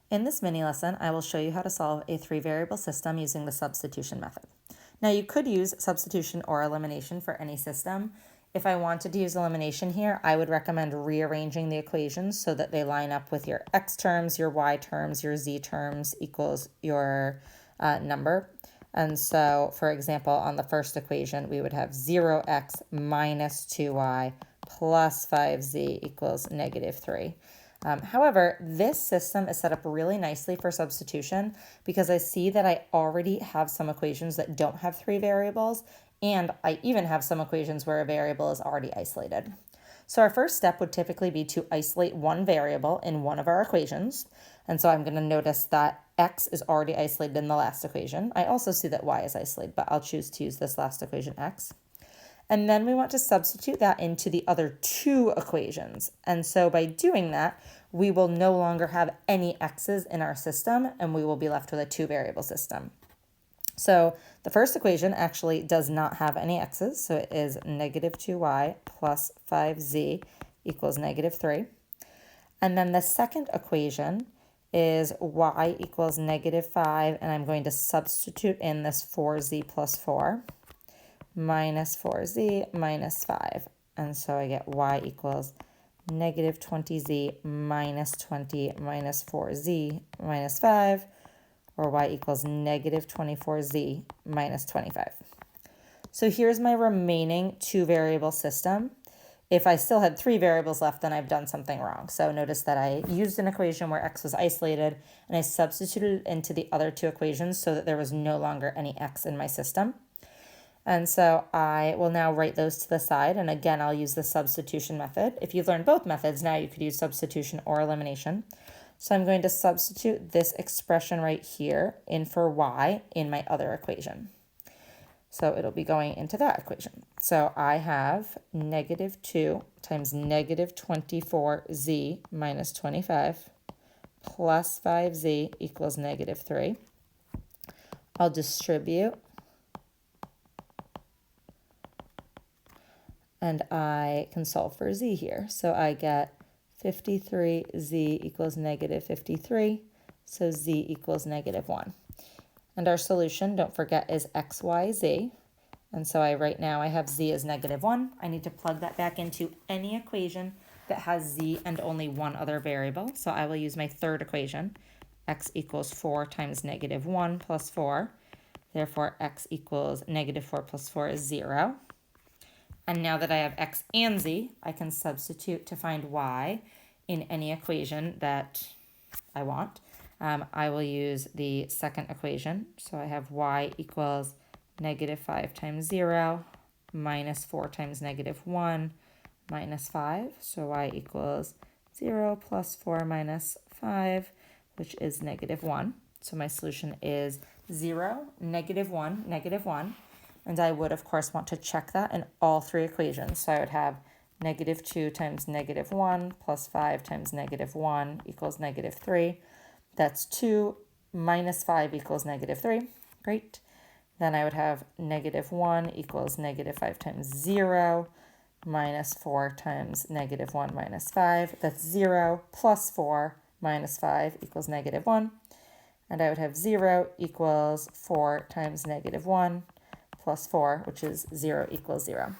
In this mini lesson, I will show you how to solve a three-variable system using the substitution method. Now you could use substitution or elimination for any system. If I wanted to use elimination here, I would recommend rearranging the equations so that they line up with your x terms, your y terms, your z terms equals your number. And so, for example, on the first equation, we would have 0x minus 2y plus 5z equals -3. However, this system is set up really nicely for substitution because I see that I already have some equations that don't have three variables, and I even have some equations where a variable is already isolated. So our first step would typically be to isolate one variable in one of our equations. And so I'm going to notice that x is already isolated in the last equation. I also see that y is isolated, but I'll choose to use this last equation, x. And then we want to substitute that into the other two equations. And so by doing that, we will no longer have any x's in our system, and we will be left with a two-variable system. So the first equation actually does not have any x's, so it is -2y plus 5z equals -3. And then the second equation is y equals -5, and I'm going to substitute in this 4z plus 4 minus 4z minus 5. And so I get y equals -20z minus 20 minus 4z minus 5, or y equals -24z minus 25. So here's my remaining two-variable system. If I still had three variables left, then I've done something wrong. So notice that I used an equation where x was isolated, and I substituted it into the other two equations so that there was no longer any x in my system. And so I will now write those to the side, and again, I'll use the substitution method. If you've learned both methods, now you could use substitution or elimination. So I'm going to substitute this expression right here in for y in my other equation. So it'll be going into that equation. So I have -2 times -24z minus 25 plus 5z equals -3. I'll distribute, and I can solve for z here. So I get 53z equals -53, so z equals -1. And our solution, don't forget, is x, y, z. And so right now I have z as -1. I need to plug that back into any equation that has z and only one other variable. So I will use my third equation, x equals 4 times -1 plus 4. Therefore, x equals -4 plus 4 is 0. And now that I have x and z, I can substitute to find y in any equation that I want. I will use the second equation. So I have y equals -5 times 0 minus 4 times -1 minus 5. So y equals 0 plus 4 minus 5, which is -1. So my solution is 0, -1, -1. And I would, of course, want to check that in all three equations. So I would have -2 times -1 plus 5 times -1 equals -3. That's 2 minus 5 equals -3. Great. Then I would have -1 equals -5 times 0 minus 4 times -1 minus 5. That's 0 plus 4 minus 5 equals -1. And I would have 0 equals 4 times -1 plus 4, which is 0 equals 0.